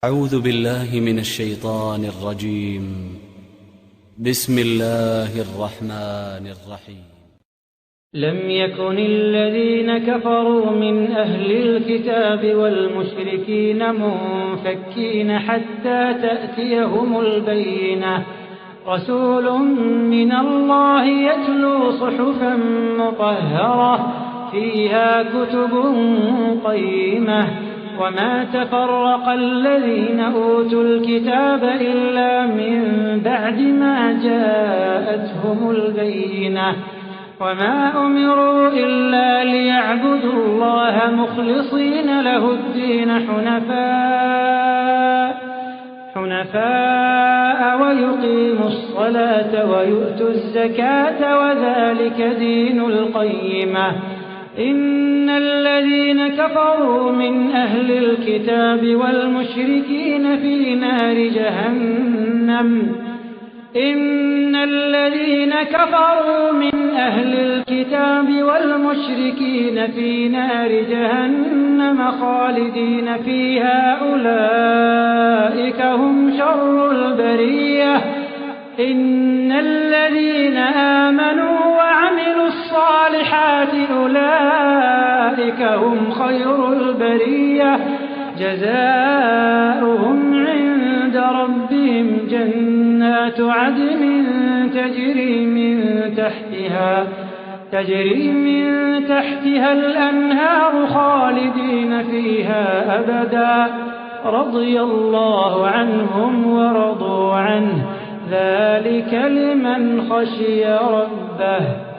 أعوذ بالله من الشيطان الرجيم. بسم الله الرحمن الرحيم. لم يكن الذين كفروا من أهل الكتاب والمشركين منفكين حتى تأتيهم البينة، رسول من الله يتلو صحفا مطهرة فيها كتب قيمة، وما تفرق الذين أوتوا الكتاب إلا من بعد ما جاءتهم البينة، وما أمروا إلا ليعبدوا الله مخلصين له الدين حنفاء ويقيموا الصلاة ويؤتوا الزكاة وذلك دين القيمة. إن الذين كفروا من أهل الكتاب والمشركين في نار جهنم إن الذين كفروا من أهل الكتاب والمشركين في نار جهنم خالدين فيها أولئك هم شر البرية. إن الذين آمنوا وعملوا الصالحات أولئك هم خير البرية، جزاؤهم عند ربهم جنات عدن تجري من تحتها الأنهار خالدين فيها أبدا، رضي الله عنهم ورضوا عنه، ذلك لمن خشي ربه.